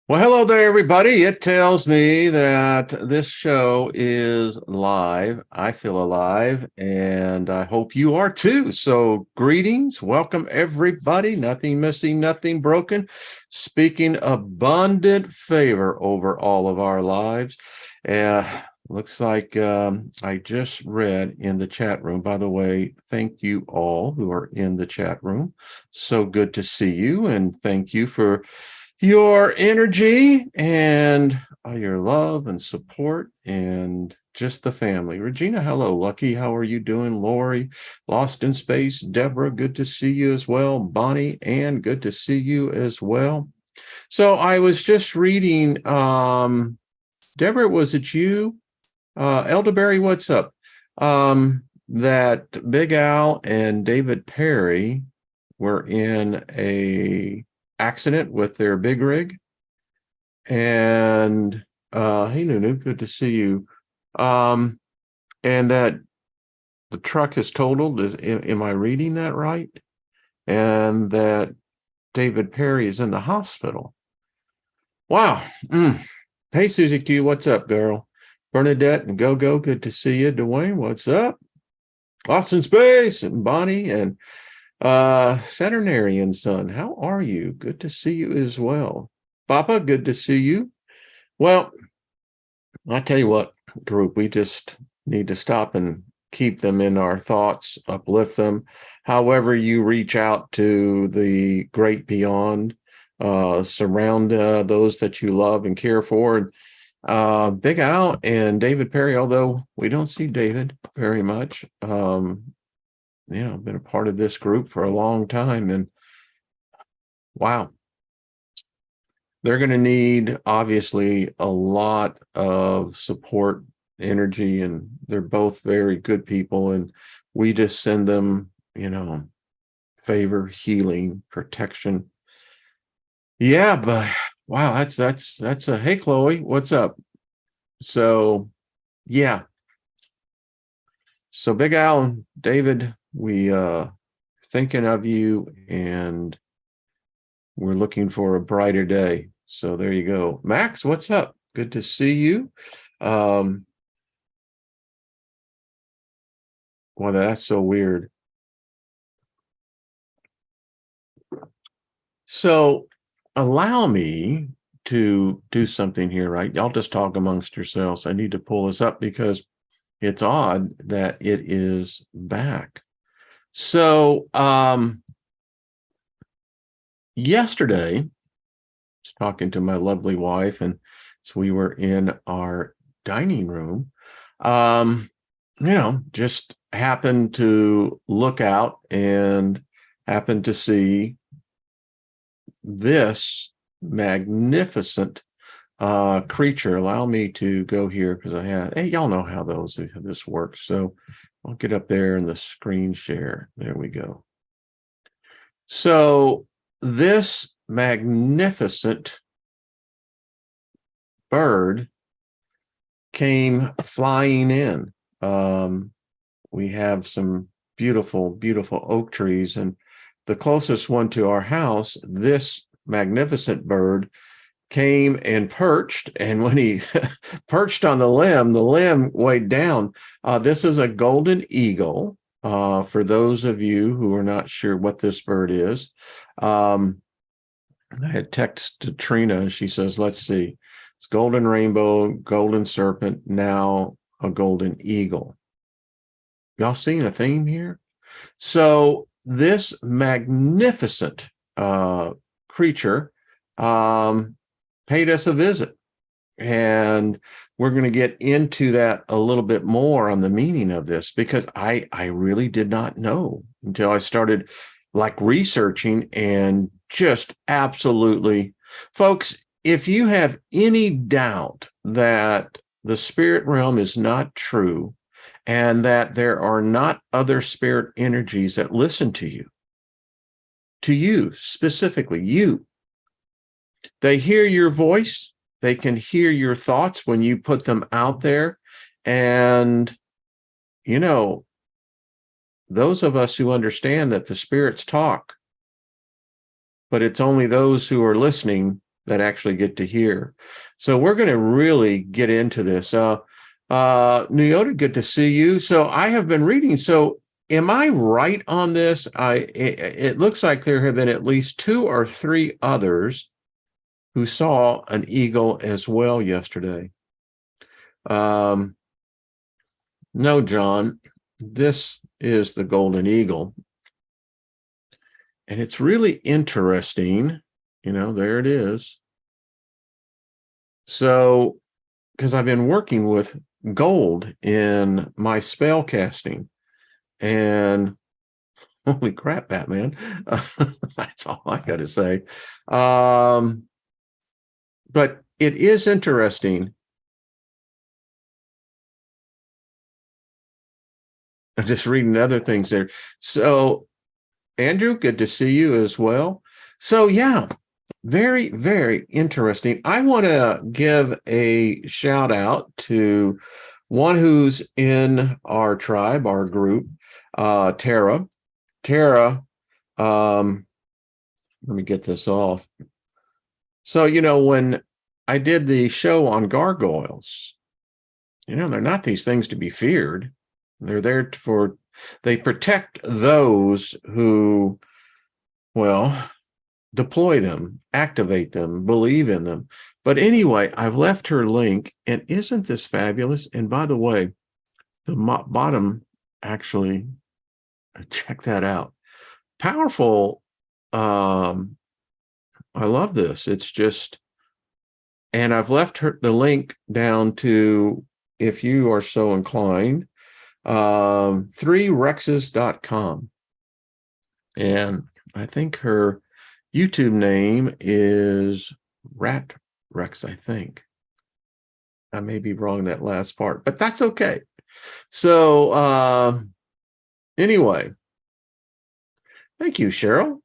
Well, hello there, everybody. It tells me that this show is live. I feel alive, and I hope you are too. So, greetings. Welcome, everybody. Nothing missing, nothing broken. Speaking abundant favor over all of our lives. Looks like I just read in the chat room. By the way, thank you all who are in the chat room. So good to see you, and thank you for your energy and your love and support and just the family. Regina, hello. Lucky, how are you doing? Lori, Lost in Space. Deborah, good to see you as well. Bonnie, Ann, good to see you as well. So I was just reading, Deborah, was it you? Elderberry, what's up? That Big Al and David Perry were in a accident with their big rig, and hey Nunu, good to see you. And that the truck is totaled. Am I reading that right? And that David Perry is in the hospital. Wow. Hey Susie Q, what's up, girl? Bernadette and Go, good to see you. Dwayne, what's up? Lost in Space and Bonnie and Saturnarian son, how are you? Good to see you as well. Papa, good to see you. Well, I tell you what, group, we just need to stop and keep them in our thoughts, uplift them. However you reach out to the great beyond, surround those that you love and care for. And Big Al and David Perry, although we don't see David very much, been a part of this group for a long time, and wow, they're going to need obviously a lot of support, energy, and they're both very good people, and we just send them, favor, healing, protection. Yeah, but wow, that's a hey Chloe, what's up? So yeah. So Big Al and David, we thinking of you, and we're looking for a brighter day. So there you go. Max, what's up? Good to see you. Well, that's so weird. So allow me to do something here, right? Y'all just talk amongst yourselves. I need to pull this up because it's odd that it is back. So yesterday, I was talking to my lovely wife, and so we were in our dining room. Just happened to look out and happened to see this magnificent creature. Allow me to go here because y'all know how this works. So I'll get up there in the screen share. There we go. So this magnificent bird came flying in. We have some beautiful, beautiful oak trees, and the closest one to our house, this magnificent bird came and perched, and when he perched on the limb weighed down. This is a golden eagle. For those of you who are not sure what this bird is, I had texted Trina. She says, let's see, it's golden rainbow, golden serpent, now a golden eagle. Y'all seeing a theme here? So this magnificent creature paid us a visit, and we're going to get into that a little bit more on the meaning of this, because I really did not know until I started researching, and just absolutely, folks, if you have any doubt that the spirit realm is not true and that there are not other spirit energies that listen to you specifically, they hear your voice, they can hear your thoughts when you put them out there. And, those of us who understand that the spirits talk, but it's only those who are listening that actually get to hear. So we're going to really get into this. Nyota, good to see you. So I have been reading. So am I right on this? It looks like there have been at least 2 or 3 others who saw an eagle as well yesterday. No, John, this is the golden eagle. And it's really interesting. There it is. So, because I've been working with gold in my spell casting, and holy crap, Batman. That's all I got to say. But it is interesting. I'm just reading other things there. So, Andrew, good to see you as well. So, yeah, very, very interesting. I want to give a shout out to one who's in our tribe, our group, Tara. Tara, let me get this off. So, when I did the show on gargoyles, they're not these things to be feared. They're there they protect those who, deploy them, activate them, believe in them. But anyway, I've left her link, and isn't this fabulous? And by the way, the bottom, actually, check that out. Powerful. I love this. It's just, and I've left her the link down to, if you are so inclined, 3rexes.com. And I think her YouTube name is Rat Rex, I think. I may be wrong that last part, but that's okay. So anyway, thank you, Cheryl.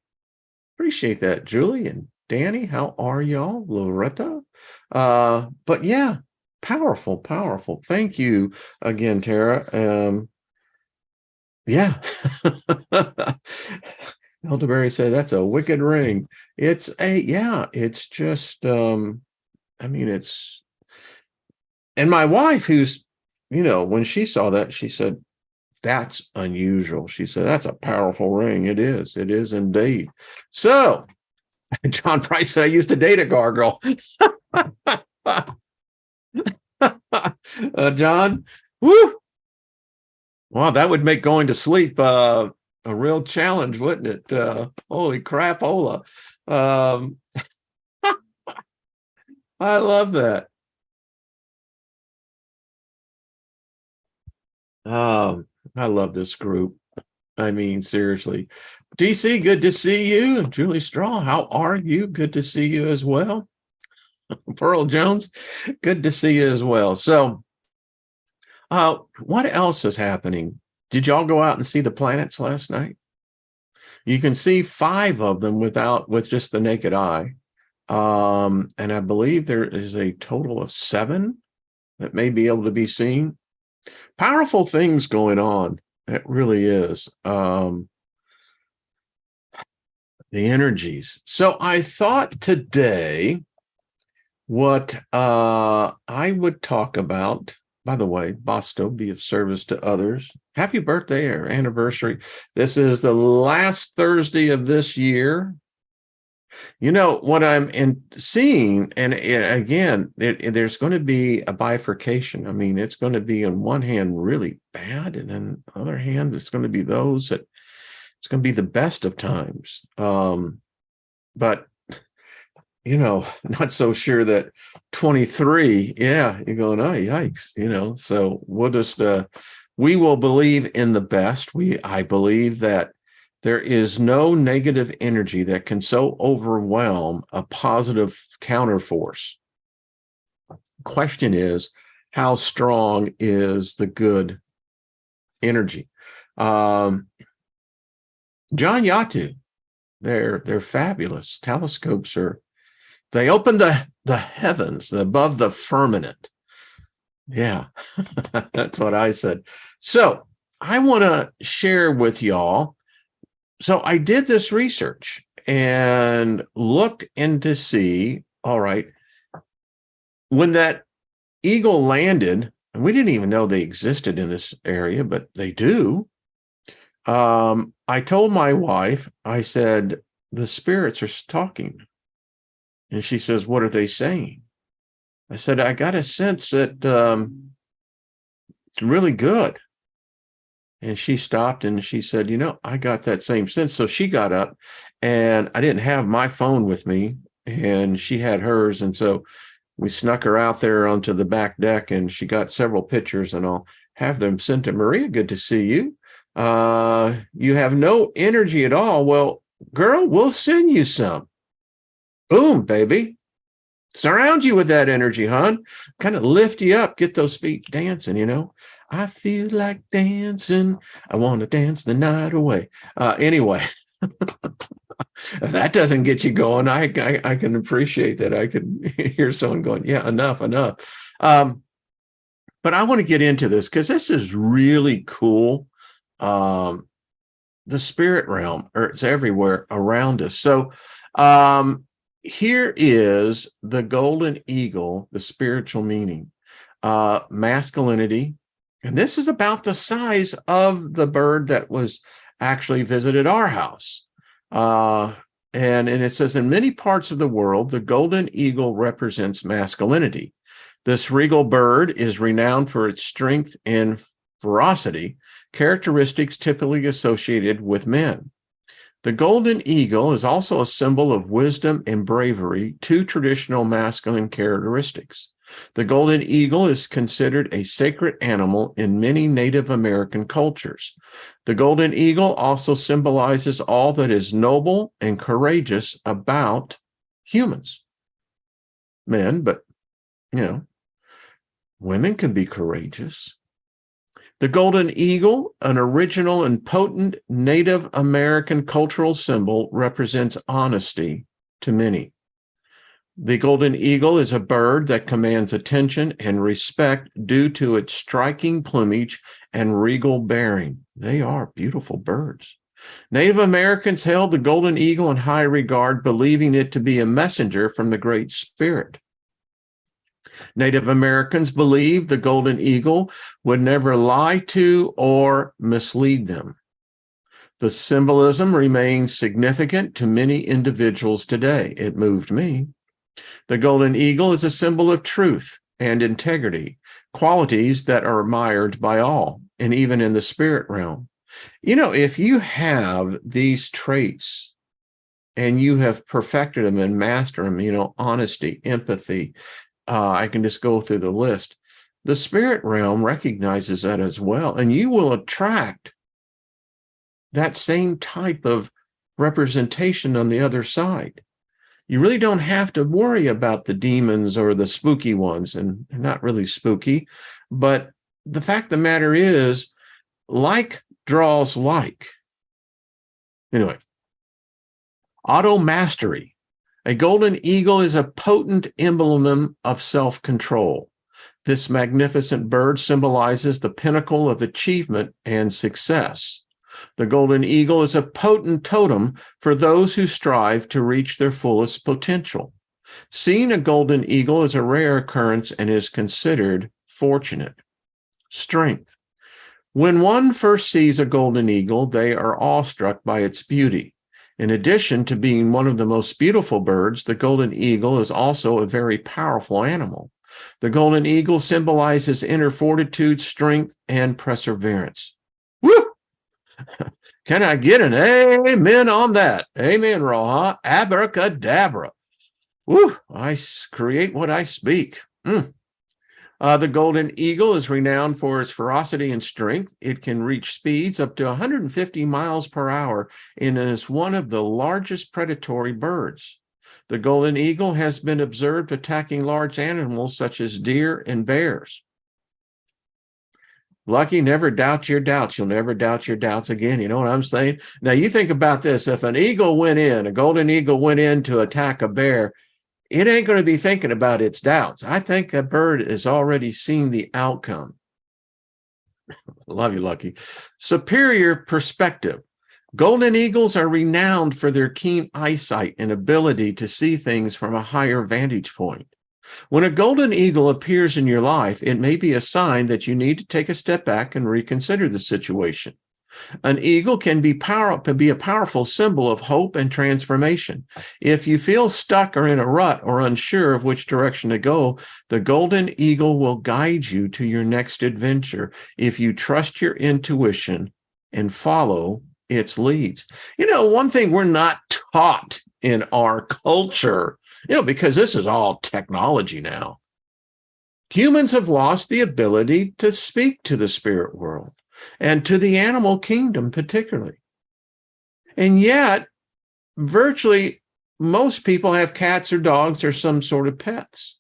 Appreciate that, Julie and Danny. How are y'all? Loretta. But yeah, powerful. Thank you again, Tara. Yeah. Elderberry said that's a wicked ring. It's just it's, and my wife, who's, when she saw that, she said, that's unusual. She said, that's a powerful ring. It is indeed. So John Price said, I used to date a gargoyle. John, woo! Wow, that would make going to sleep a real challenge, wouldn't it? Holy crapola. I love that. I love this group. I mean, seriously. DC, good to see you. Julie Straw, how are you? Good to see you as well. Pearl Jones, good to see you as well. So, what else is happening? Did y'all go out and see the planets last night? You can see 5 of them with just the naked eye. And I believe there is a total of 7 that may be able to be seen. Powerful things going on. It really is. The energies. So I thought today what I would talk about. By the way, Bosto, be of service to others. Happy birthday or anniversary. This is the last Thursday of this year. What I'm seeing, and again, there's going to be a bifurcation. I mean, it's going to be on one hand really bad, and then on the other hand, it's going to be those that it's going to be the best of times. But not so sure that 23, you're going, oh, yikes, so we'll just, we will believe in the best. I believe that there is no negative energy that can so overwhelm a positive counterforce. Question is, how strong is the good energy? John Yatu, they're fabulous. Telescopes they open the heavens above the firmament. Yeah, that's what I said. So I want to share with y'all. So I did this research and looked in to see All right. When that eagle landed, and we didn't even know they existed in this area, but they do. I told my wife, I said, the spirits are talking. And she says, what are they saying? I said, I got a sense that it's really good. And she stopped and she said, I got that same sense. So she got up, and I didn't have my phone with me, and she had hers. And so we snuck her out there onto the back deck, and she got several pictures, and I'll have them sent to Maria. Good to see you. You have no energy at all. Well, girl, we'll send you some. Boom, baby. Surround you with that energy, hon. Kind of lift you up, get those feet dancing, I feel like dancing. I want to dance the night away. Anyway, if that doesn't get you going, I can appreciate that. I can hear someone going, yeah, enough. But I want to get into this because this is really cool. The spirit realm, or it's everywhere around us. So here is the golden eagle, the spiritual meaning, masculinity. And this is about the size of the bird that was actually visited our house. And it says, in many parts of the world, the golden eagle represents masculinity. This regal bird is renowned for its strength and ferocity, characteristics typically associated with men. The golden eagle is also a symbol of wisdom and bravery, two traditional masculine characteristics. The golden eagle is considered a sacred animal in many Native American cultures. The golden eagle also symbolizes all that is noble and courageous about humans. Men, but, women can be courageous. The golden eagle, an original and potent Native American cultural symbol, represents honesty to many. The golden eagle is a bird that commands attention and respect due to its striking plumage and regal bearing. They are beautiful birds. Native Americans held the golden eagle in high regard, believing it to be a messenger from the Great Spirit. Native Americans believed the golden eagle would never lie to or mislead them. The symbolism remains significant to many individuals today. It moved me. The golden eagle is a symbol of truth and integrity, qualities that are admired by all, and even in the spirit realm. If you have these traits and you have perfected them and mastered them, honesty, empathy, I can just go through the list. The spirit realm recognizes that as well, and you will attract that same type of representation on the other side. You really don't have to worry about the demons or the spooky ones, and they're not really spooky. But the fact of the matter is, like draws like. Anyway, auto mastery. A golden eagle is a potent emblem of self-control. This magnificent bird symbolizes the pinnacle of achievement and success. The golden eagle is a potent totem for those who strive to reach their fullest potential. Seeing a golden eagle is a rare occurrence and is considered fortunate. Strength. When one first sees a golden eagle, they are awestruck by its beauty. In addition to being one of the most beautiful birds, the golden eagle is also a very powerful animal. The golden eagle symbolizes inner fortitude, strength, and perseverance. Woo! Can I get an amen on that? Amen, Roha. Abracadabra. Woo! I create what I speak. The golden eagle is renowned for its ferocity and strength. It can reach speeds up to 150 miles per hour and is one of the largest predatory birds. The golden eagle has been observed attacking large animals such as deer and bears. Lucky, never doubt your doubts. You'll never doubt your doubts again. You know what I'm saying? Now, you think about this. If an eagle went in, a golden eagle went in to attack a bear, it ain't going to be thinking about its doubts. I think that bird has already seen the outcome. Love you, Lucky. Superior perspective. Golden eagles are renowned for their keen eyesight and ability to see things from a higher vantage point. When a golden eagle appears in your life, it may be a sign that you need to take a step back and reconsider the situation. An eagle can be a powerful symbol of hope and transformation. If you feel stuck or in a rut or unsure of which direction to go, the golden eagle will guide you to your next adventure if you trust your intuition and follow its leads. You know, one thing we're not taught in our culture, because this is all technology now. Humans have lost the ability to speak to the spirit world and to the animal kingdom particularly. And yet, virtually most people have cats or dogs or some sort of pets.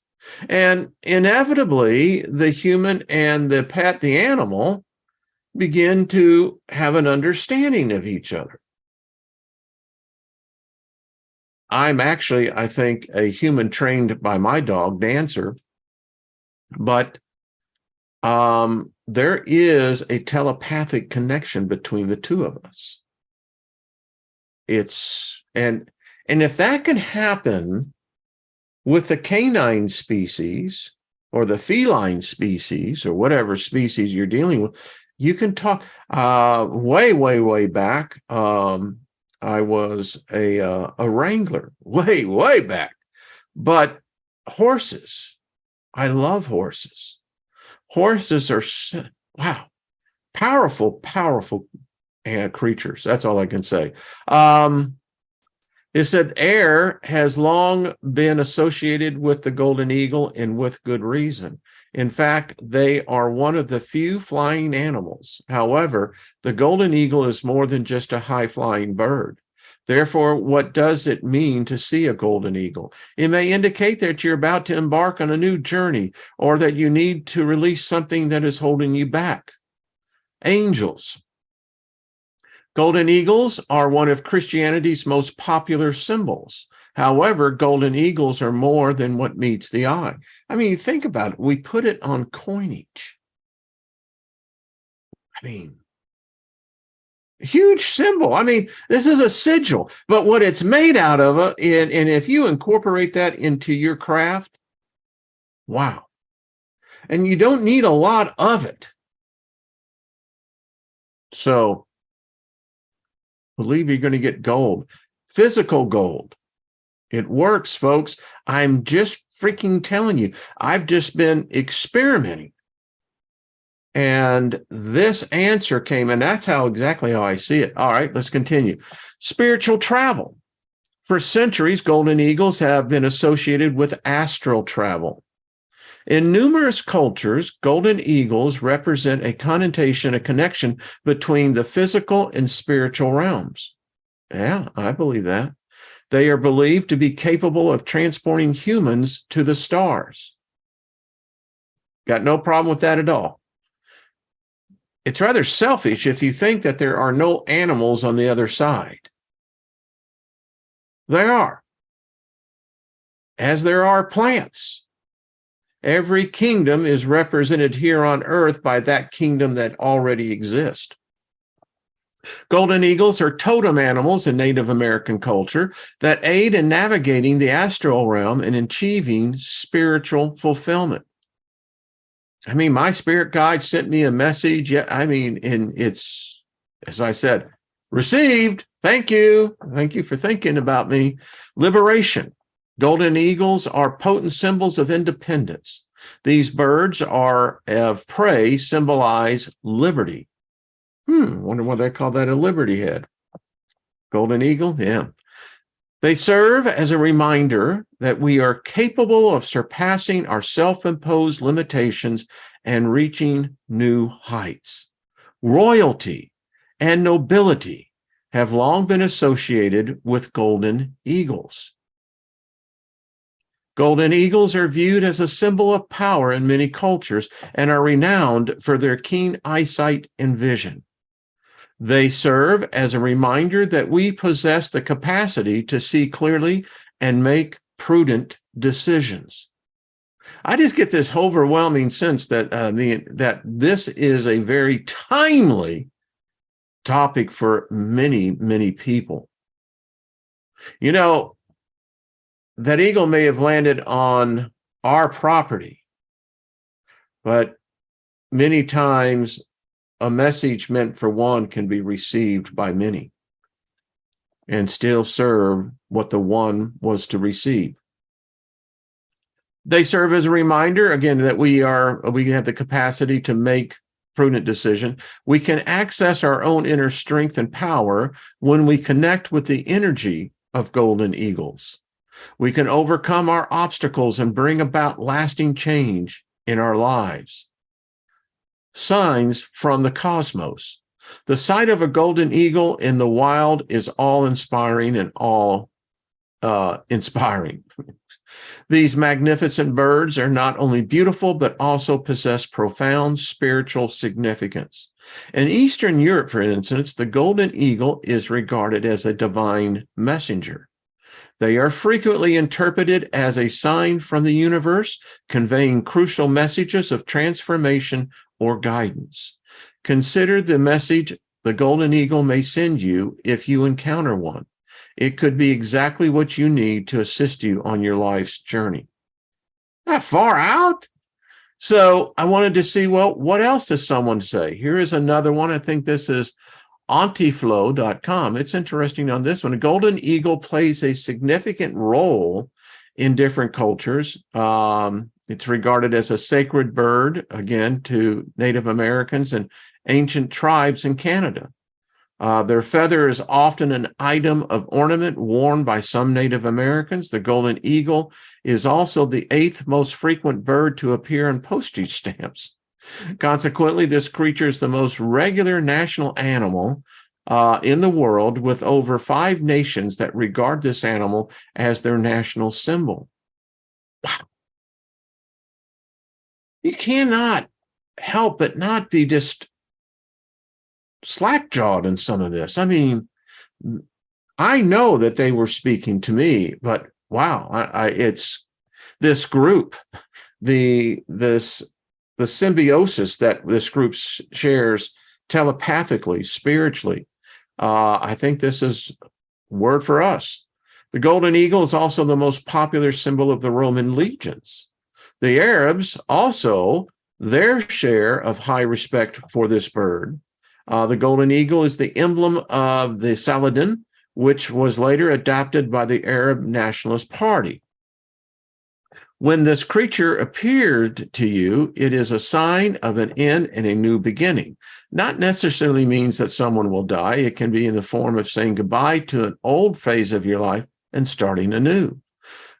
And inevitably, the human and the pet, the animal, begin to have an understanding of each other. I'm actually, I think, a human trained by my dog, Dancer, but there is a telepathic connection between the two of us. And if that can happen with the canine species or the feline species or whatever species you're dealing with, you can talk. Way back. I was a wrangler, way back. But horses, I love horses. Horses are, wow, powerful creatures. That's all I can say. It said air has long been associated with the golden eagle, and with good reason. In fact, they are one of the few flying animals. However, the golden eagle is more than just a high-flying bird. Therefore, what does it mean to see a golden eagle? It may indicate that you're about to embark on a new journey, or that you need to release something that is holding you back. Angels. Golden eagles are one of Christianity's most popular symbols. However, golden eagles are more than what meets the eye. I mean, think about it. We put it on coinage. I mean, huge symbol. I mean, this is a sigil, but what it's made out of, and if you incorporate that into your craft, wow. And you don't need a lot of it. So, believe you're going to get gold, physical gold. It works, folks. I'm just freaking telling you. I've just been experimenting. And this answer came, and that's exactly how I see it. All right, let's continue. Spiritual travel. For centuries, golden eagles have been associated with astral travel. In numerous cultures, golden eagles represent a connotation, a connection between the physical and spiritual realms. Yeah, I believe that. They are believed to be capable of transporting humans to the stars. Got no problem with that at all. It's rather selfish if you think that there are no animals on the other side. There are. As there are plants. Every kingdom is represented here on earth by that kingdom that already exists. Golden eagles are totem animals in Native American culture that aid in navigating the astral realm and achieving spiritual fulfillment. I mean, my spirit guide sent me a message. Yeah, I mean, and it's, as I said, received. Thank you. Thank you for thinking about me. Liberation. Golden eagles are potent symbols of independence. These birds are of prey, symbolize liberty. Wonder why they call that a liberty head. Golden eagle, yeah. They serve as a reminder that we are capable of surpassing our self-imposed limitations and reaching new heights. Royalty and nobility have long been associated with golden eagles. Golden eagles are viewed as a symbol of power in many cultures and are renowned for their keen eyesight and vision. They serve as a reminder that we possess the capacity to see clearly and make prudent decisions. I just get this overwhelming sense that that this is a very timely topic for many, many people. You know, that eagle may have landed on our property, but many times a message meant for one can be received by many and still serve what the one was to receive. They serve as a reminder, again, that we have the capacity to make prudent decision. We can access our own inner strength and power when we connect with the energy of golden eagles. We can overcome our obstacles and bring about lasting change in our lives. Signs from the cosmos. The sight of a golden eagle in the wild is awe-inspiring and inspiring. These magnificent birds are not only beautiful, but also possess profound spiritual significance. In Eastern Europe, for instance, the golden eagle is regarded as a divine messenger. They are frequently interpreted as a sign from the universe, conveying crucial messages of transformation or guidance. Consider the message the golden eagle may send you if you encounter one. It could be exactly what you need to assist you on your life's journey. That far out? So I wanted to see, well, what else does someone say? Here is another one. I think this is antiflow.com. It's interesting on this one. A golden eagle plays a significant role in different cultures. It's regarded as a sacred bird, again, to Native Americans and ancient tribes in Canada. Their feather is often an item of ornament worn by some Native Americans. The golden eagle is also the 8th most frequent bird to appear on postage stamps. Consequently, this creature is the most regular national animal in the world, with over 5 nations that regard this animal as their national symbol. Wow. You cannot help but not be just slack-jawed in some of this. I mean, I know that they were speaking to me, but wow, it's this group, the symbiosis that this group shares telepathically, spiritually. I think this is word for us. The golden eagle is also the most popular symbol of the Roman legions. The Arabs also, their share of high respect for this bird. The golden eagle is the emblem of the Saladin, which was later adopted by the Arab Nationalist Party. When this creature appeared to you, it is a sign of an end and a new beginning. Not necessarily means that someone will die. It can be in the form of saying goodbye to an old phase of your life and starting anew.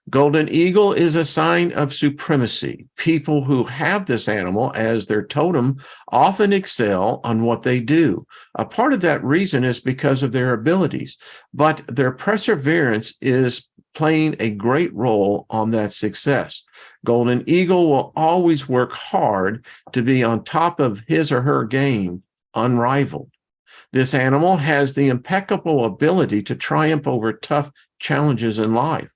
Golden eagle is a sign of supremacy. People who have this animal as their totem often excel on what they do. A part of that reason is because of their abilities, but their perseverance is playing a great role on that success. Golden eagle will always work hard to be on top of his or her game, unrivaled. This animal has the impeccable ability to triumph over tough challenges in life.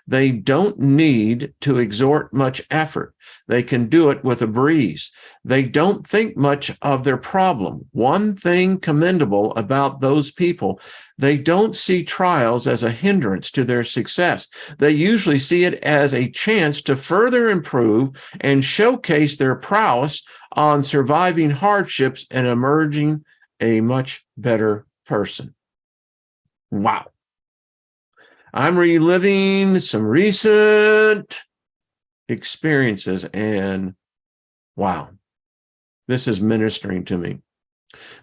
They don't need to exert much effort. They can do it with a breeze. They don't think much of their problem. One thing commendable about those people, they don't see trials as a hindrance to their success. They usually see it as a chance to further improve and showcase their prowess on surviving hardships and emerging a much better person. Wow. I'm reliving some recent experiences, and wow, this is ministering to me.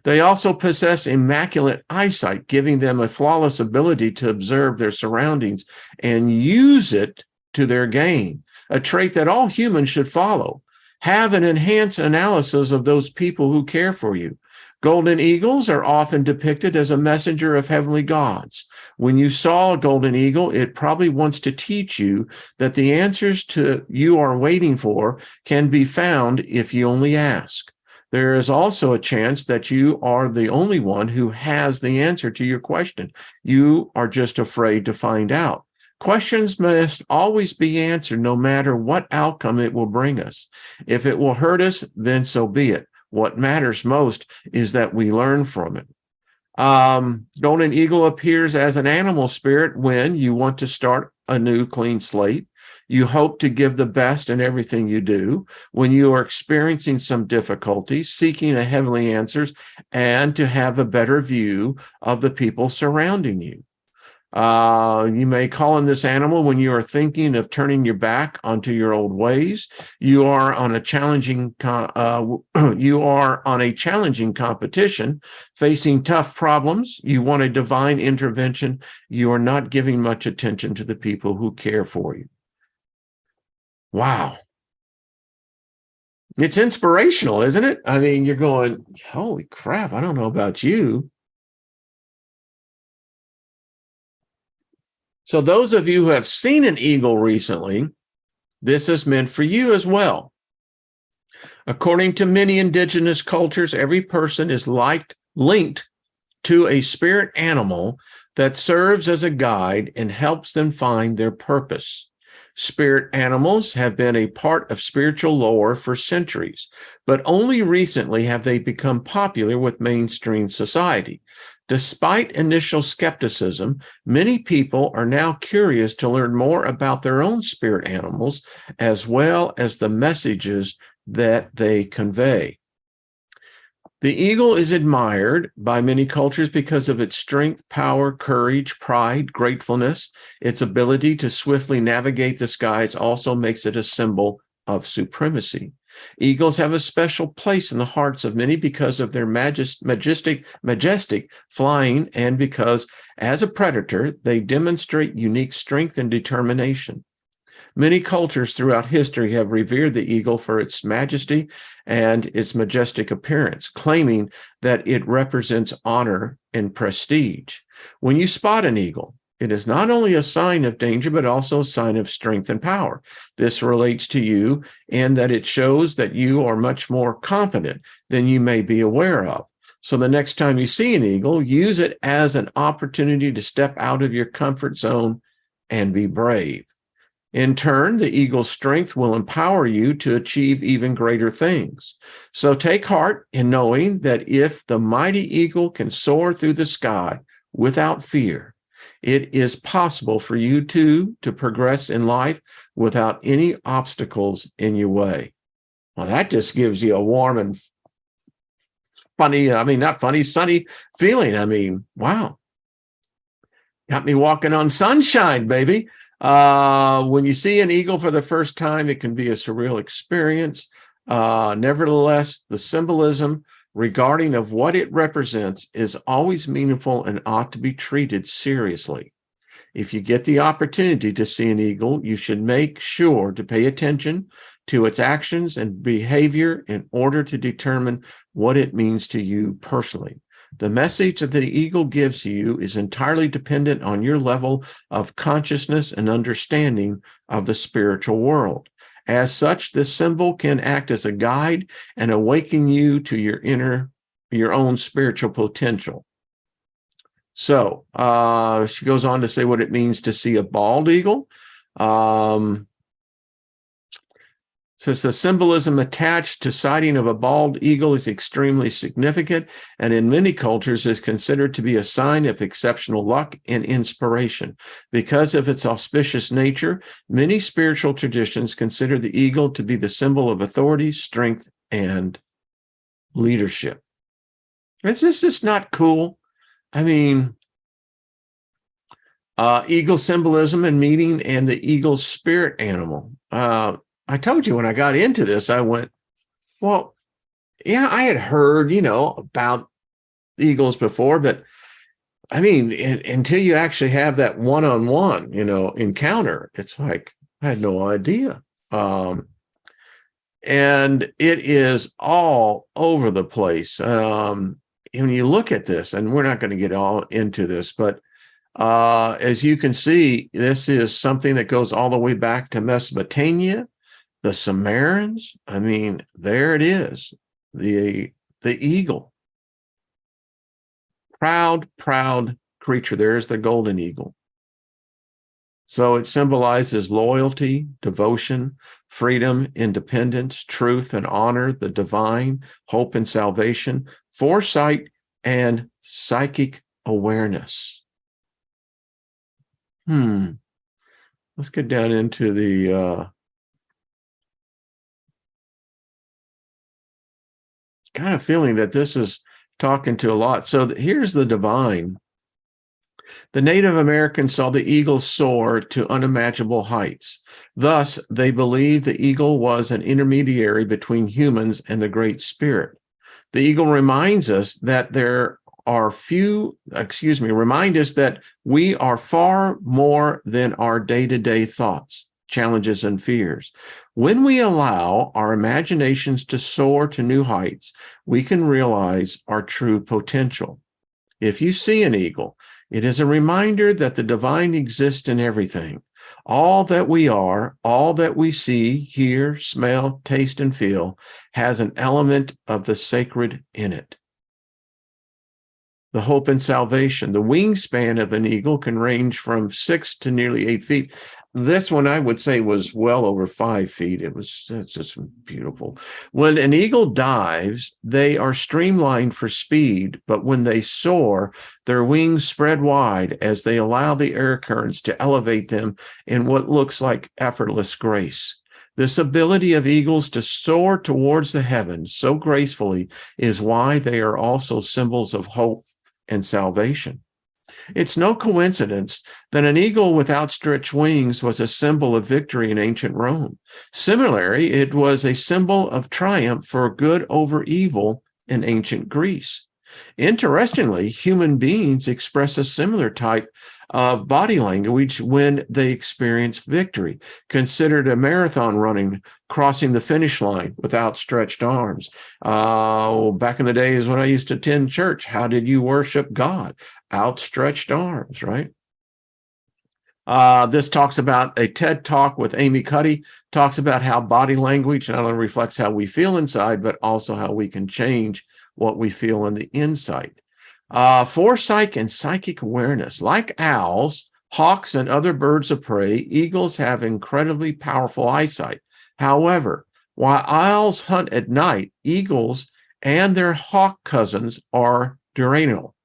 They also possess immaculate eyesight, giving them a flawless ability to observe their surroundings and use it to their gain, a trait that all humans should follow. Have an enhanced analysis of those people who care for you. Golden eagles are often depicted as a messenger of heavenly gods. When you saw a golden eagle, it probably wants to teach you that the answers to you are waiting for can be found if you only ask. There is also a chance that you are the only one who has the answer to your question. You are just afraid to find out. Questions must always be answered, no matter what outcome it will bring us. If it will hurt us, then so be it. What matters most is that we learn from it. Golden eagle appears as an animal spirit when you want to start a new clean slate. You hope to give the best in everything you do. When you are experiencing some difficulties, seeking a heavenly answers, and to have a better view of the people surrounding you. You may call in this animal when you are thinking of turning your back onto your old ways. You are on a challenging competition, facing tough problems. You want a divine intervention. You are not giving much attention to the people who care for you. Wow. It's inspirational, isn't it? I mean, you're going, holy crap, I don't know about you. So those of you who have seen an eagle recently, this is meant for you as well. According to many indigenous cultures, every person is linked to a spirit animal that serves as a guide and helps them find their purpose. Spirit animals have been a part of spiritual lore for centuries, but only recently have they become popular with mainstream society. Despite initial skepticism, many people are now curious to learn more about their own spirit animals, as well as the messages that they convey. The eagle is admired by many cultures because of its strength, power, courage, pride, gratefulness. Its ability to swiftly navigate the skies also makes it a symbol of supremacy. Eagles have a special place in the hearts of many because of their majestic flying, and because, as a predator, they demonstrate unique strength and determination. Many cultures throughout history have revered the eagle for its majesty and its majestic appearance, claiming that it represents honor and prestige. When you spot an eagle, it is not only a sign of danger, but also a sign of strength and power. This relates to you in that it shows that you are much more confident than you may be aware of. So the next time you see an eagle, use it as an opportunity to step out of your comfort zone and be brave. In turn, the eagle's strength will empower you to achieve even greater things. So take heart in knowing that if the mighty eagle can soar through the sky without fear, it is possible for you to progress in life without any obstacles in your way. Well, that just gives you a warm and sunny feeling. I mean, wow. Got me walking on sunshine, baby. When you see an eagle for the first time, it can be a surreal experience. Nevertheless, the symbolism regarding of what it represents is always meaningful and ought to be treated seriously. If you get the opportunity to see an eagle, you should make sure to pay attention to its actions and behavior in order to determine what it means to you personally. The message that the eagle gives you is entirely dependent on your level of consciousness and understanding of the spiritual world. As such, this symbol can act as a guide and awaken you to your own spiritual potential. So she goes on to say what it means to see a bald eagle. Says the symbolism attached to sighting of a bald eagle is extremely significant, and in many cultures is considered to be a sign of exceptional luck and inspiration. Because of its auspicious nature, many spiritual traditions consider the eagle to be the symbol of authority, strength, and leadership. Is this just not cool? I mean, eagle symbolism and meaning and the eagle spirit animal. I told you when I got into this, I went, well, yeah, I had heard, about eagles before, but I mean, until you actually have that one-on-one, encounter, it's like, I had no idea. And it is all over the place. When you look at this, and we're not going to get all into this, but as you can see, this is something that goes all the way back to Mesopotamia. The Sumerians, I mean, there it is, the eagle. Proud creature. There's the golden eagle. So it symbolizes loyalty, devotion, freedom, independence, truth and honor, the divine, hope and salvation, foresight and psychic awareness. Let's get down into the kind of feeling that this is talking to a lot. So here's the divine. The Native Americans saw the eagle soar to unimaginable heights. Thus, they believed the eagle was an intermediary between humans and the Great Spirit. The eagle reminds us that remind us that we are far more than our day-to-day thoughts, challenges, and fears. When we allow our imaginations to soar to new heights, we can realize our true potential. If you see an eagle, it is a reminder that the divine exists in everything. All that we are, all that we see, hear, smell, taste, and feel has an element of the sacred in it. The hope and salvation. The wingspan of an eagle can range from 6 to nearly 8 feet. This one, I would say, was well over 5 feet. It's just beautiful. When an eagle dives, they are streamlined for speed, but when they soar, their wings spread wide as they allow the air currents to elevate them in what looks like effortless grace. This ability of eagles to soar towards the heavens so gracefully is why they are also symbols of hope and salvation. It's no coincidence that an eagle with outstretched wings was a symbol of victory in ancient Rome. Similarly, it was a symbol of triumph for good over evil in ancient Greece. Interestingly, human beings express a similar type of body language when they experience victory. Considered a marathon running, crossing the finish line with outstretched arms. Back in the days when I used to attend church, how did you worship God? Outstretched arms, right? This talks about a TED Talk with Amy Cuddy, talks about how body language not only reflects how we feel inside, but also how we can change what we feel on the inside. Foresight and psychic awareness. Like owls, hawks, and other birds of prey, eagles have incredibly powerful eyesight. However, while owls hunt at night, eagles and their hawk cousins are diurnal,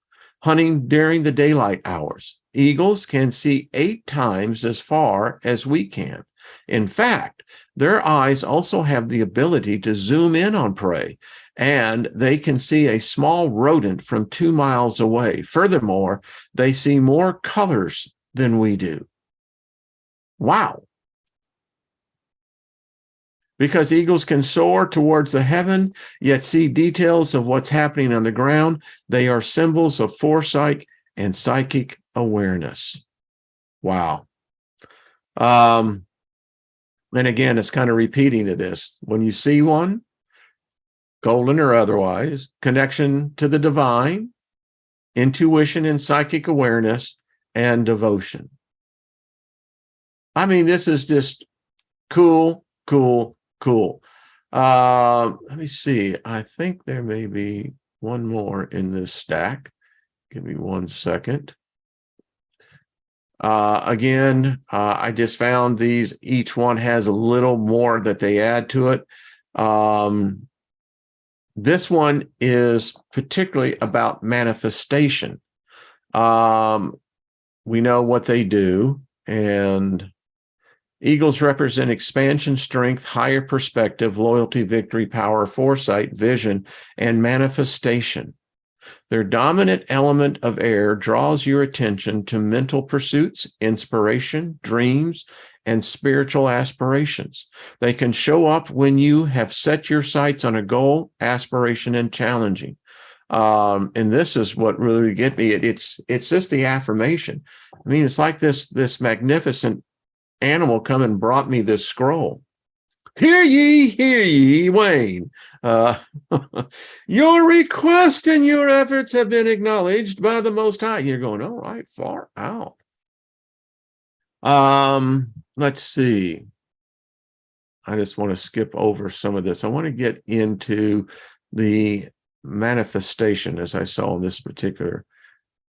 hunting during the daylight hours. Eagles can see 8 times as far as we can. In fact, their eyes also have the ability to zoom in on prey, and they can see a small rodent from 2 miles away. Furthermore, they see more colors than we do. Wow. Because eagles can soar towards the heaven, yet see details of what's happening on the ground, they are symbols of foresight and psychic awareness. Wow. And again, it's kind of repeating to this. When you see one, golden or otherwise, connection to the divine, intuition and psychic awareness, and devotion. I mean, this is just cool, cool, cool. Let me see. I think there may be one more in this stack. Give me 1 second. I just found these. Each one has a little more that they add to it. This one is particularly about manifestation. We know what they do, and eagles represent expansion, strength, higher perspective, loyalty, victory, power, foresight, vision, and manifestation. Their dominant element of air draws your attention to mental pursuits, inspiration, dreams, and spiritual aspirations. They can show up when you have set your sights on a goal, aspiration, and challenging. And this is what really get me. It's just the affirmation. I mean, it's like this magnificent animal come and brought me this scroll. Hear ye, Wayne. Your request and your efforts have been acknowledged by the Most High. You're going, all right, far out. Let's see. I just want to skip over some of this. I want to get into the manifestation as I saw in this particular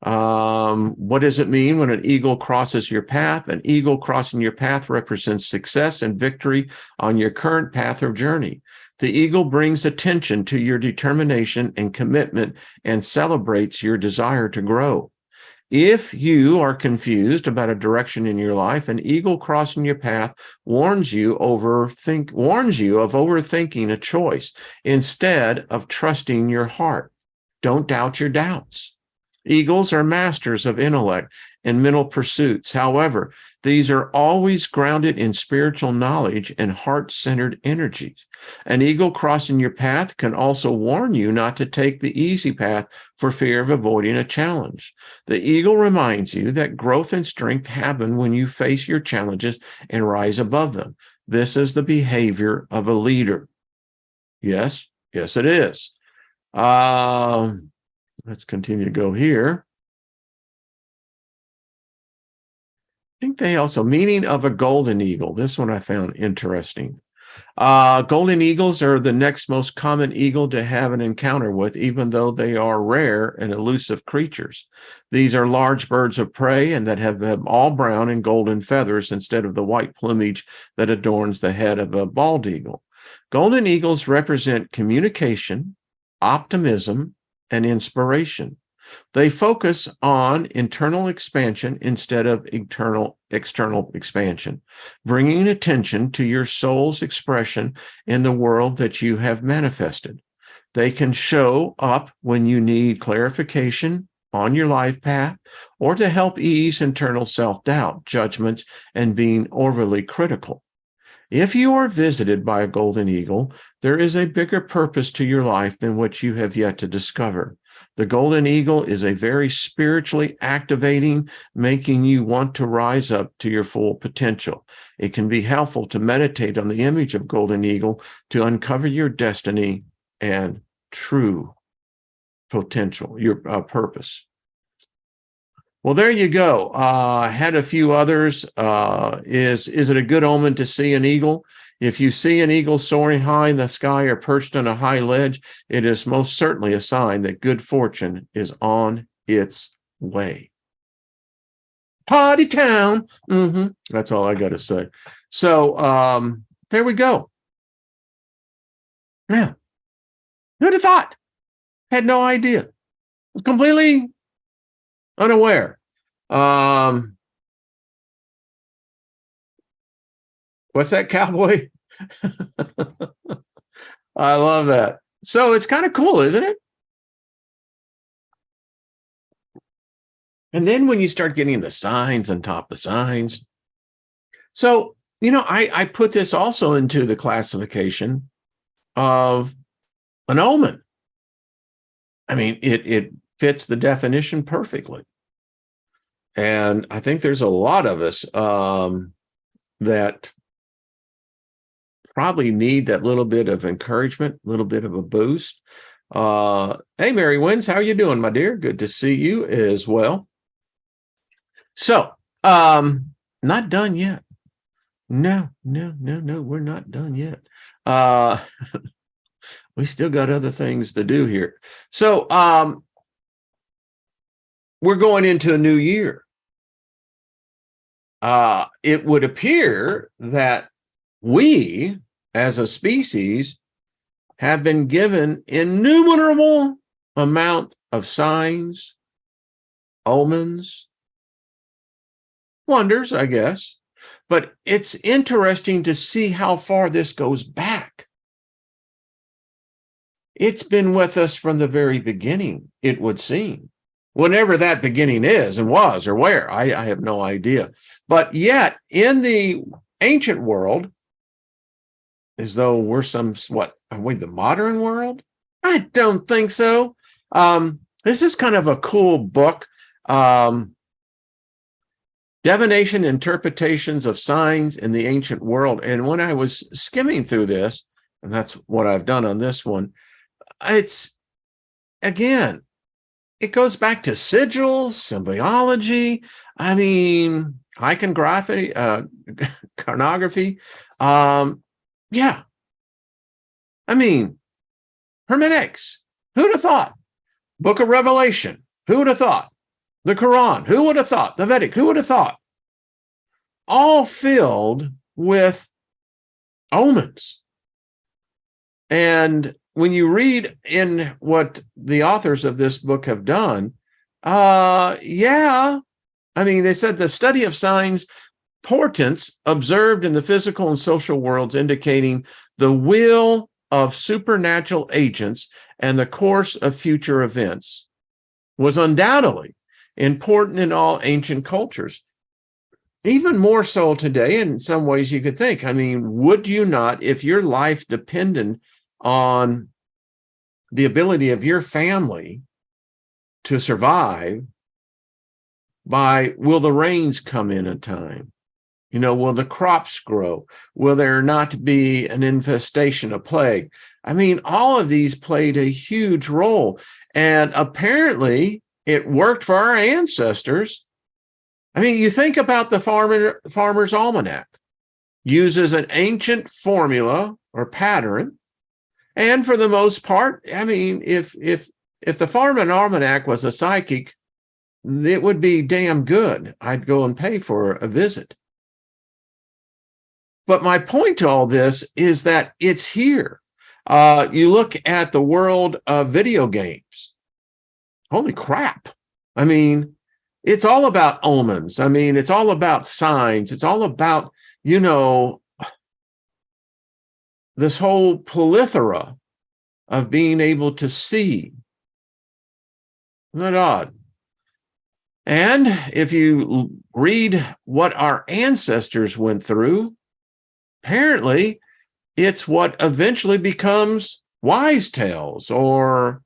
What does it mean when an eagle crosses your path? An eagle crossing your path represents success and victory on your current path or journey. The eagle brings attention to your determination and commitment and celebrates your desire to grow. If you are confused about a direction in your life, an eagle crossing your path warns you of overthinking a choice instead of trusting your heart. Don't doubt your doubts. Eagles are masters of intellect and mental pursuits. However, these are always grounded in spiritual knowledge and heart-centered energies. An eagle crossing your path can also warn you not to take the easy path for fear of avoiding a challenge. The eagle reminds you that growth and strength happen when you face your challenges and rise above them. This is the behavior of a leader. Yes, yes, it is. Let's continue to go here. I think they also, meaning of a golden eagle. This one I found interesting. Golden eagles are the next most common eagle to have an encounter with, even though they are rare and elusive creatures. These are large birds of prey and that have all brown and golden feathers instead of the white plumage that adorns the head of a bald eagle. Golden eagles represent communication, optimism, and inspiration. They focus on internal expansion instead of external expansion, bringing attention to your soul's expression in the world that you have manifested. They can show up when you need clarification on your life path or to help ease internal self-doubt, judgments, and being overly critical. If you are visited by a golden eagle, there is a bigger purpose to your life than what you have yet to discover. The golden eagle is a very spiritually activating, making you want to rise up to your full potential. It can be helpful to meditate on the image of golden eagle to uncover your destiny and true potential, your purpose. Well, there you go. Had a few others. Is it a good omen to see an eagle? If you see an eagle soaring high in the sky or perched on a high ledge, it is most certainly a sign that good fortune is on its way. Party town. That's all I got to say. So there we go. Now, who'd have thought? Had no idea. Was completely unaware. What's that, cowboy? I love that. So it's kind of cool, isn't it? And then when you start getting the signs on top of the signs. So, I put this also into the classification of an omen. I mean, it fits the definition perfectly. And I think there's a lot of us that probably need that little bit of encouragement, a little bit of a boost. Hey, Mary Wins, how are you doing, my dear? Good to see you as well. So, not done yet. No, we're not done yet. We still got other things to do here. So, we're going into a new year. It would appear that we, as a species, have been given innumerable amount of signs, omens, wonders, I guess. But it's interesting to see how far this goes back. It's been with us from the very beginning, it would seem. Whenever that beginning is and was or where, I have no idea. But yet, in the ancient world, as though we're are we the modern world? I don't think so. This is kind of a cool book. Divination Interpretations of Signs in the Ancient World. And when I was skimming through this, and that's what I've done on this one, it's, again, it goes back to sigils, symbology. I mean, iconography, carnography. Yeah. I mean, hermeneutics. Who'd have thought? Book of Revelation. Who'd have thought? the Quran, who would have thought? The Vedic, who would have thought? All filled with omens. And when you read in what the authors of this book have done, they said the study of signs, portents observed in the physical and social worlds indicating the will of supernatural agents and the course of future events was undoubtedly important in all ancient cultures. Even more so today, in some ways you could think, would you not, if your life depended on the ability of your family to survive, will the rains come in time? Will the crops grow? Will there not be an infestation, a plague? All of these played a huge role. And apparently it worked for our ancestors. You think about the Farmer's Almanac, uses an ancient formula or pattern. And for the most part, if the Farmer's Almanac was a psychic, it would be damn good. I'd go and pay for a visit. But my point to all this is that it's here. You look at the world of video games. Holy crap. It's all about omens. It's all about signs. It's all about, this whole plethora of being able to see. Isn't that odd? And if you read what our ancestors went through, apparently it's what eventually becomes wise tales or,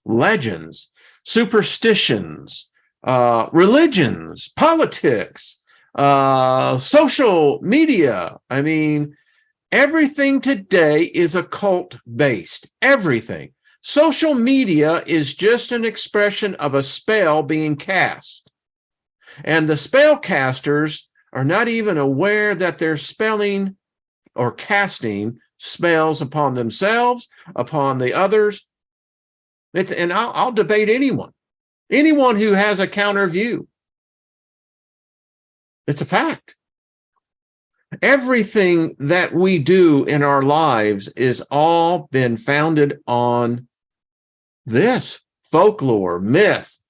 legends, superstitions, religions, politics, social media. Everything today is occult based. Everything. Social media is just an expression of a spell being cast. And the spellcasters are not even aware that they're spelling or casting spells upon themselves, upon the others. And I'll debate anyone who has a counter view. It's a fact. Everything that we do in our lives is all been founded on this folklore, myth,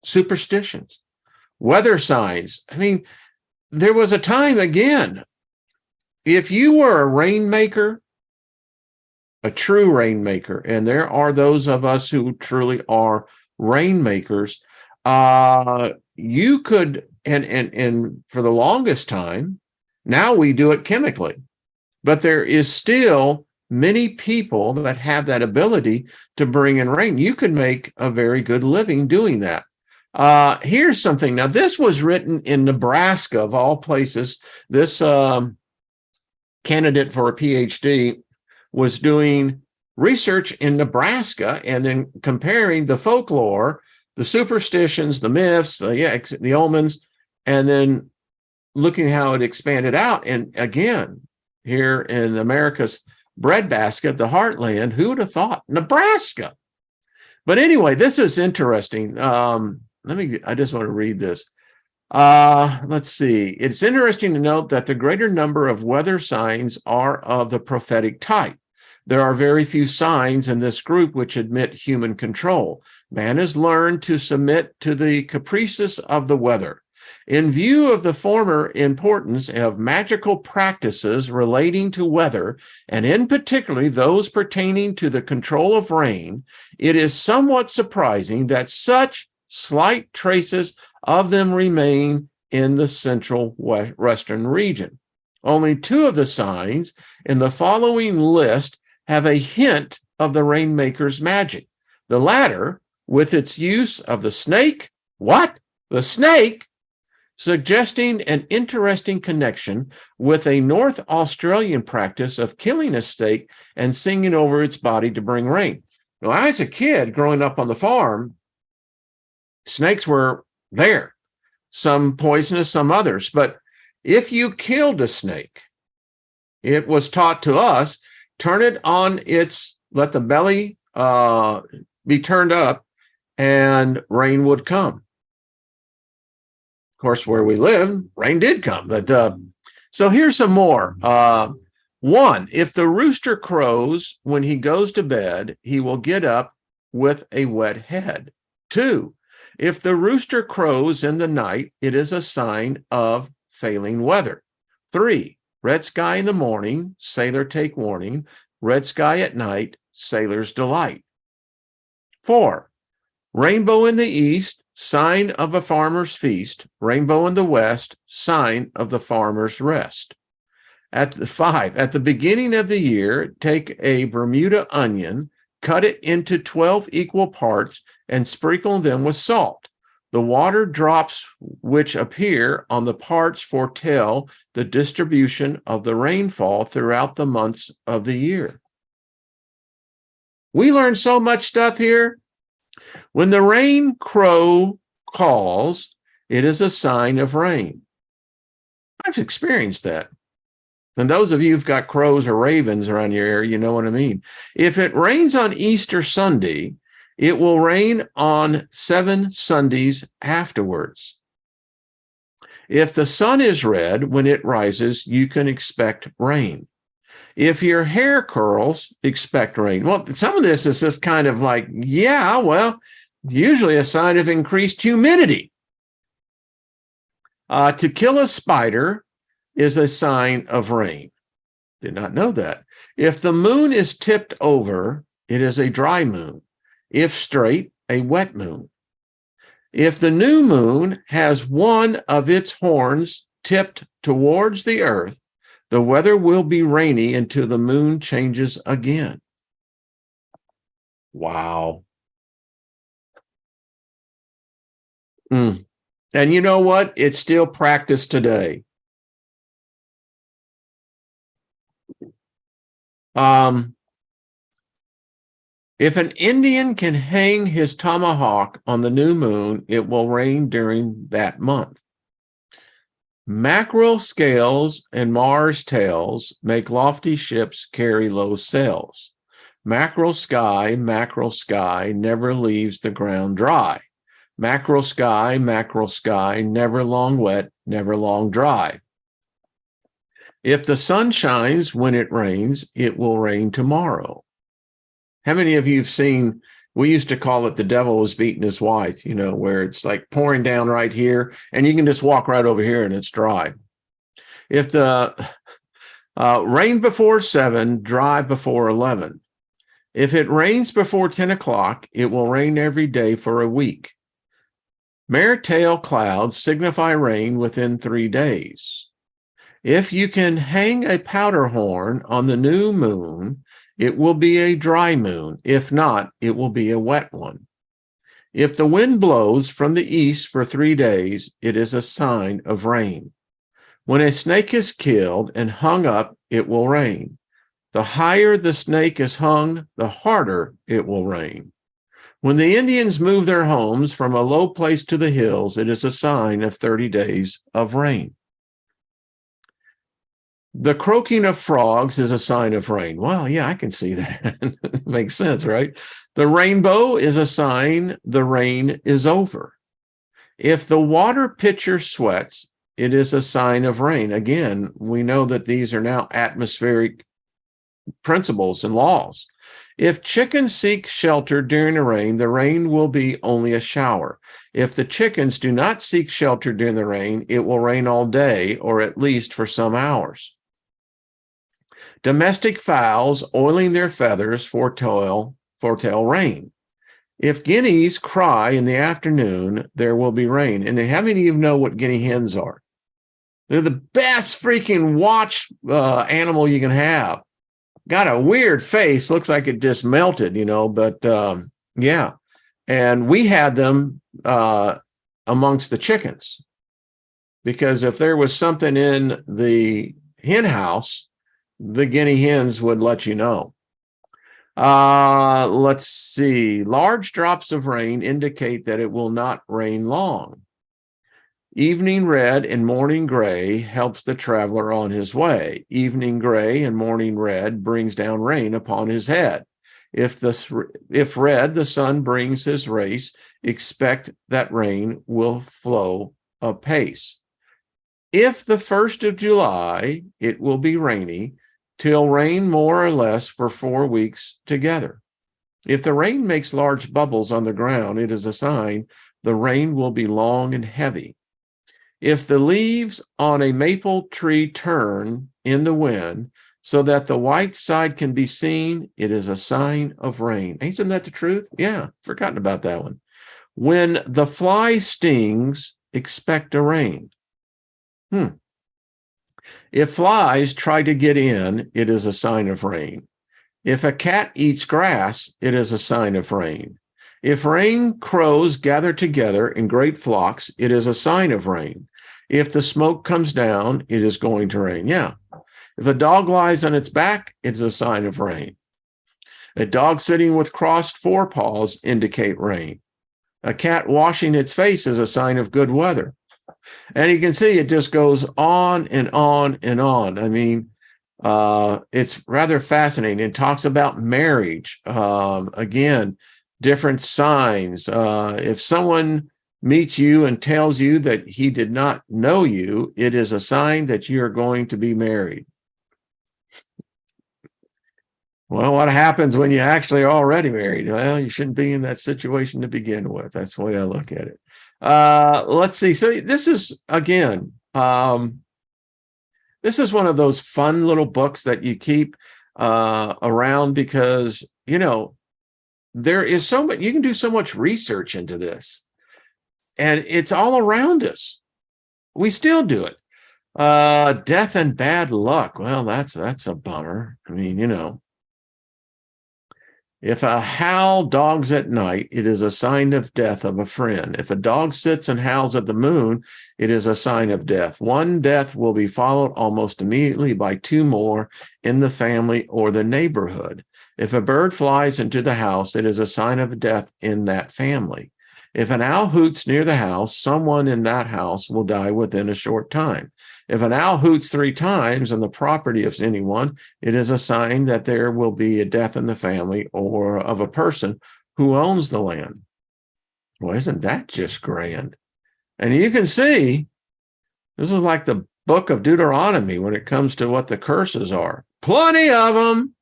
superstitions, weather signs. There was a time, again, if you were a rainmaker, a true rainmaker, and there are those of us who truly are rainmakers, you could, and for the longest time, now we do it chemically, but there is still many people that have that ability to bring in rain. You could make a very good living doing that. Here's something. Now, this was written in Nebraska, of all places. This candidate for a PhD was doing research in Nebraska and then comparing the folklore, the superstitions, the myths, the omens, and then looking how it expanded out. And again, here in America's breadbasket, the heartland, who would have thought? Nebraska. But anyway, this is interesting. I just want to read this. Let's see. It's interesting to note that the greater number of weather signs are of the prophetic type. There are very few signs in this group which admit human control. Man has learned to submit to the caprices of the weather. In view of the former importance of magical practices relating to weather, and in particular those pertaining to the control of rain, it is somewhat surprising that such slight traces of them remain in the central western region. Only two of the signs in the following list have a hint of the rainmaker's magic. The latter, with its use of the snake, the snake, suggesting an interesting connection with a North Australian practice of killing a snake and singing over its body to bring rain. Now, as a kid growing up on the farm, snakes were there, some poisonous, some others. But if you killed a snake, it was taught to us, turn it on let the belly be turned up and rain would come. Of course, where we live, rain did come. But so here's some more. One, if the rooster crows when he goes to bed, he will get up with a wet head. Two, if the rooster crows in the night, it is a sign of failing weather. Three, red sky in the morning, sailor take warning. Red sky at night, sailor's delight. Four, rainbow in the east, sign of a farmer's feast. Rainbow in the west, sign of the farmer's rest. At the beginning of the year, take a Bermuda onion, cut it into 12 equal parts, and sprinkle them with salt. The water drops which appear on the parts foretell the distribution of the rainfall throughout the months of the year. We learned so much stuff here. When the rain crow calls, it is a sign of rain. I've experienced that. And those of you who've got crows or ravens around your area, you know what I mean. If it rains on Easter Sunday, it will rain on 7 Sundays afterwards. If the sun is red when it rises, you can expect rain. If your hair curls, expect rain. Well, some of this is just kind of like, yeah, well, usually a sign of increased humidity. To kill a spider is a sign of rain. Did not know that. If the moon is tipped over, it is a dry moon. If straight, a wet moon. If the new moon has one of its horns tipped towards the earth, the weather will be rainy until the moon changes again. Wow. And you know what? It's still practiced today. If an Indian can hang his tomahawk on the new moon, it will rain during that month. Mackerel scales and Mars tails make lofty ships carry low sails. Mackerel sky, never leaves the ground dry. Mackerel sky, never long wet, never long dry. If the sun shines when it rains, it will rain tomorrow. How many of you have seen, we used to call it the devil was beating his wife, you know, where it's like pouring down right here and you can just walk right over here and it's dry. If the rain before 7, dry before 11. If it rains before 10 o'clock, it will rain every day for a week. Mare-tail clouds signify rain within 3 days. If you can hang a powder horn on the new moon, it will be a dry moon. If not, it will be a wet one. If the wind blows from the east for 3 days, it is a sign of rain. When a snake is killed and hung up, it will rain. The higher the snake is hung, the harder it will rain. When the Indians move their homes from a low place to the hills, it is a sign of 30 days of rain. The croaking of frogs is a sign of rain. Well, yeah, I can see that. Makes sense, right? The rainbow is a sign the rain is over. If the water pitcher sweats, it is a sign of rain. Again, we know that these are now atmospheric principles and laws. If chickens seek shelter during the rain will be only a shower. If the chickens do not seek shelter during the rain, it will rain all day, or at least for some hours. Domestic fowls oiling their feathers foretell rain. If guineas cry in the afternoon, there will be rain. And how many of you know what guinea hens are? They're the best freaking watch animal you can have. Got a weird face, looks like it just melted, you know, but yeah. And we had them amongst the chickens, because if there was something in the hen house, the guinea hens would let you know. Let's see. Large drops of rain indicate that it will not rain long. Evening red and morning gray helps the traveler on his way. Evening gray and morning red brings down rain upon his head. If red, the sun brings his race, expect that rain will flow apace. If the 1st of July, it will be rainy, till rain more or less for 4 weeks together. If the rain makes large bubbles on the ground, it is a sign the rain will be long and heavy. If the leaves on a maple tree turn in the wind so that the white side can be seen, it is a sign of rain. Isn't that the truth? Yeah, forgotten about that one. When the fly stings, expect a rain. If flies try to get in, it is a sign of rain. If a cat eats grass, it is a sign of rain. If rain crows gather together in great flocks, it is a sign of rain. If the smoke comes down, it is going to rain. Yeah. If a dog lies on its back, it's a sign of rain. A dog sitting with crossed forepaws indicate rain. A cat washing its face is a sign of good weather. And you can see it just goes on and on and on. I mean, it's rather fascinating. It talks about marriage. Again, different signs. If someone meets you and tells you that he did not know you, it is a sign that you are going to be married. Well, what happens when you actually are already married? Well, you shouldn't be in that situation to begin with. That's the way I look at it. Let's see. So this is, again, this is one of those fun little books that you keep around because, you know, there is so much, you can do so much research into this, and it's all around us. We still do it. Death and bad luck. Well, that's a bummer. I mean, you know, if a howl dogs at night, it is a sign of death of a friend. If a dog sits and howls at the moon, it is a sign of death. One death will be followed almost immediately by 2 more in the family or the neighborhood. If a bird flies into the house, it is a sign of death in that family. If an owl hoots near the house, someone in that house will die within a short time. If an owl hoots 3 times on the property of anyone, it is a sign that there will be a death in the family or of a person who owns the land. Well, isn't that just grand? And you can see, this is like the book of Deuteronomy when it comes to what the curses are. Plenty of them.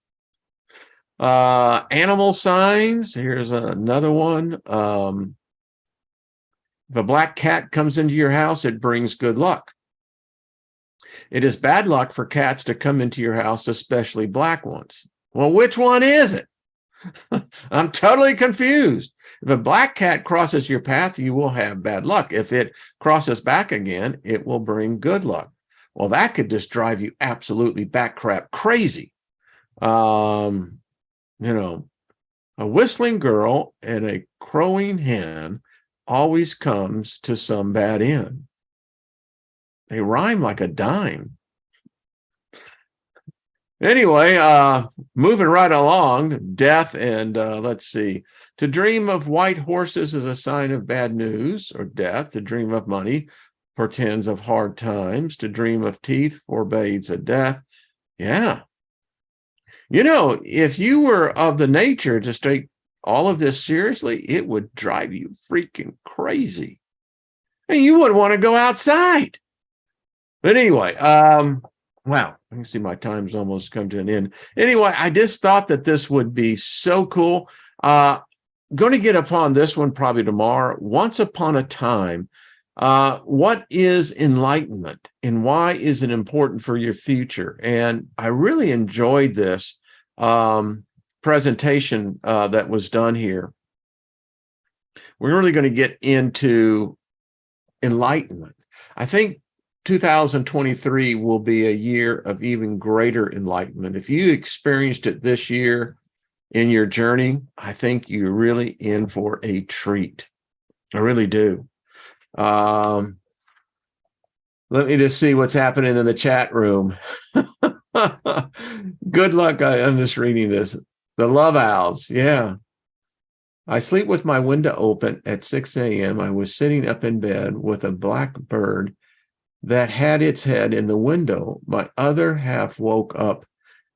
Animal signs. Here's another one. If a black cat comes into your house, it brings good luck. It is bad luck for cats to come into your house, especially black ones. Well, which one is it? I'm totally confused. If a black cat crosses your path, you will have bad luck. If it crosses back again, it will bring good luck. Well, that could just drive you absolutely backcrap crazy. You know, a whistling girl and a crowing hen always comes to some bad end. They rhyme like a dime. Anyway, moving right along, death and let's see. To dream of white horses is a sign of bad news or death. To dream of money portends of hard times. To dream of teeth forbids a death. Yeah. You know, if you were of the nature to take all of this seriously, it would drive you freaking crazy. And you wouldn't want to go outside. But anyway, wow, I can see my time's almost come to an end. Anyway, I just thought that this would be so cool. Going to get upon this one probably tomorrow. Once upon a time, what is enlightenment and why is it important for your future? And I really enjoyed this presentation that was done here. We're really going to get into enlightenment. I think 2023 will be a year of even greater enlightenment. If you experienced it this year in your journey, I think you're really in for a treat. I really do. Let me just see what's happening in the chat room. Good luck. I'm just reading this. The love owls. Yeah. I sleep with my window open at 6 a.m. I was sitting up in bed with a black bird that had its head in the window. My other half woke up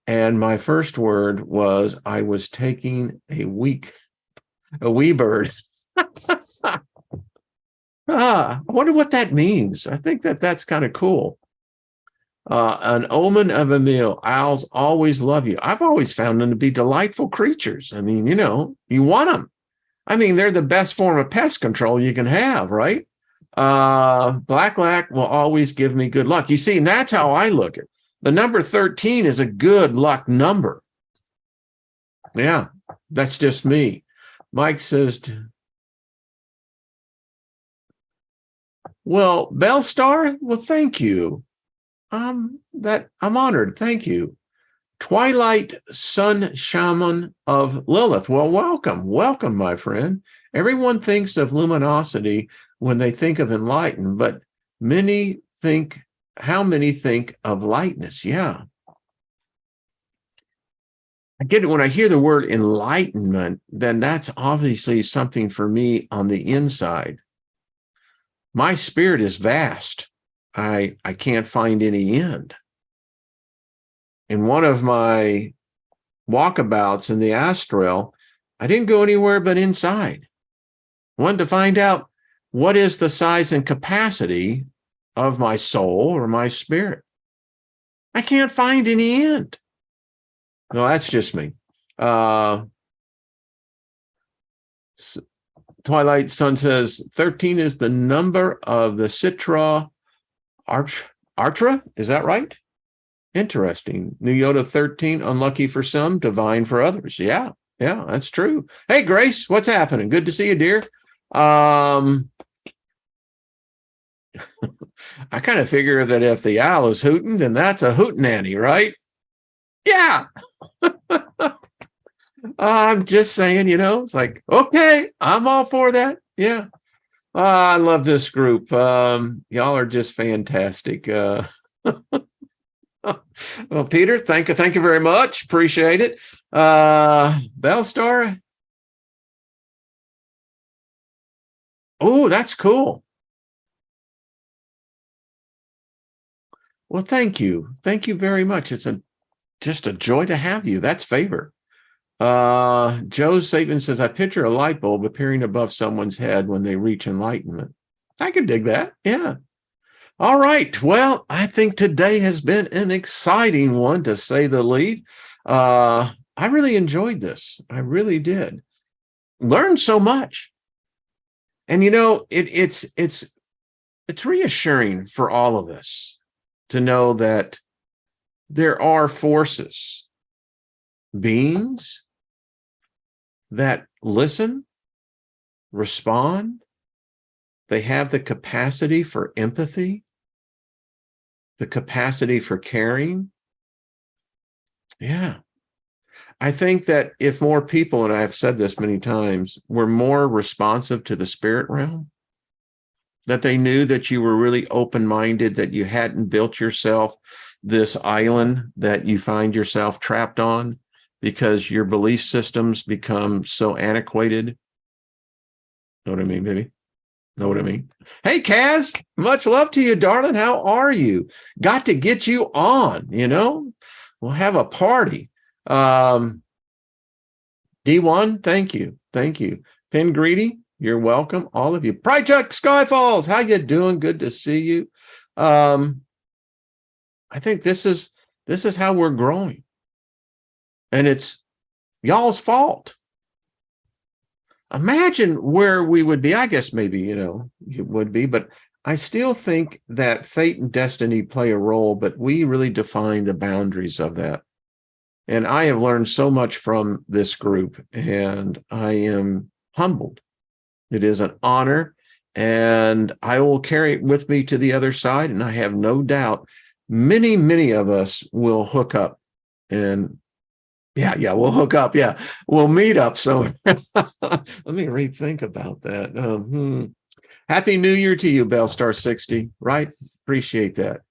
And my first word was I was taking a wee bird. I wonder what that means. I think that's kind of cool. An omen of a meal. Owls always love you. I've always found them to be delightful creatures. I mean, you want them. I mean, they're the best form of pest control you can have, right? Black will always give me good luck. You see, and that's how I look at it. The number 13 is a good luck number. Yeah, that's just me. Mike says, well, Bellstar, well, thank you. I'm honored. Thank you. Twilight Sun Shaman of Lilith. Well, welcome, my friend. Everyone thinks of luminosity when they think of enlightened, but how many think of lightness? Yeah. I get it when I hear the word enlightenment, then that's obviously something for me on the inside. My spirit is vast. I can't find any end. In one of my walkabouts in the astral, I didn't go anywhere but inside. I wanted to find out what is the size and capacity of my soul or my spirit. I can't find any end. No, that's just me. Twilight Sun says 13 is the number of the Citra Artra. Is that right? Interesting. New Yoda 13, unlucky for some, divine for others. Yeah, that's true. Hey, Grace, what's happening? Good to see you, dear. I kind of figure that if the owl is hooting, then that's a hootenanny, right? Yeah. I'm just saying, it's like, okay, I'm all for that. Yeah. I love this group. Y'all are just fantastic. Well, Peter, thank you very much. Appreciate it. Bellstar. Oh, that's cool. Well, thank you. Thank you very much. It's just a joy to have you. That's favor. Joe Saban says, I picture a light bulb appearing above someone's head when they reach enlightenment. I could dig that. Yeah. All right. Well, I think today has been an exciting one, to say the least. I really enjoyed this. I really did. Learned so much. And it's reassuring for all of us to know that there are forces, beings that listen, respond. They have the capacity for empathy, the capacity for caring. Yeah. I think that if more people, and I've said this many times, were more responsive to the spirit realm, that they knew that you were really open-minded, that you hadn't built yourself this island that you find yourself trapped on because your belief systems become so antiquated. Know what I mean, baby? Know what I mean? Hey, Kaz, much love to you, darling. How are you? Got to get you on, We'll have a party. D1, thank you. Thank you. Pin Greedy, you're welcome. All of you. Pride Chuck Skyfalls, how you doing? Good to see you. I think this is how we're growing. And it's y'all's fault. Imagine where we would be. I guess maybe, it would be, but I still think that fate and destiny play a role, but we really define the boundaries of that. And I have learned so much from this group, and I am humbled. It is an honor, and I will carry it with me to the other side. And I have no doubt many, many of us will hook up. And yeah, we'll hook up. Yeah, we'll meet up. So let me rethink about that. Happy New Year to you, Bellstar 60, right? Appreciate that.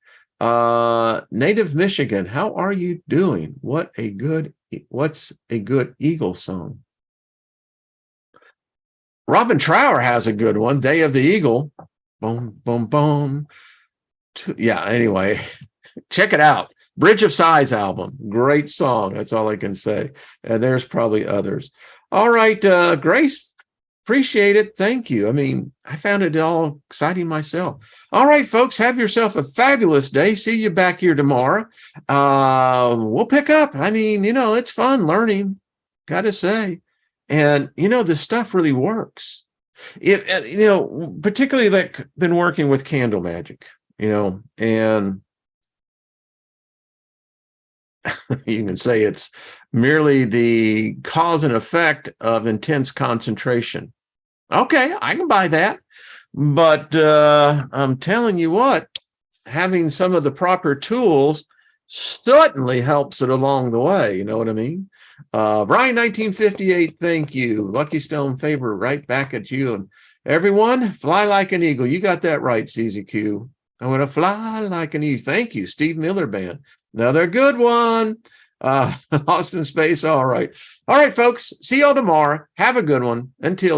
Native Michigan, how are you doing? What's a good Eagle song? Robin Trower has a good one, Day of the Eagle. Boom, boom, boom. Yeah, anyway, check it out. Bridge of Sighs album. Great song. That's all I can say. And there's probably others. All right, Grace, appreciate it. Thank you. I mean, I found it all exciting myself. All right, folks, have yourself a fabulous day. See you back here tomorrow. We'll pick up. I mean, it's fun learning, got to say. And, this stuff really works. Particularly like been working with candle magic, and you can say it's merely the cause and effect of intense concentration. Okay, I can buy that. But I'm telling you what, having some of the proper tools certainly helps it along the way. You know what I mean? Brian, 1958, thank you. Lucky Stone favor right back at you. And everyone, fly like an eagle. You got that right, CZQ. I'm going to fly like an eagle. Thank you, Steve Miller Band. Another good one. Austin Space, all right. All right, folks, see y'all tomorrow. Have a good one. Until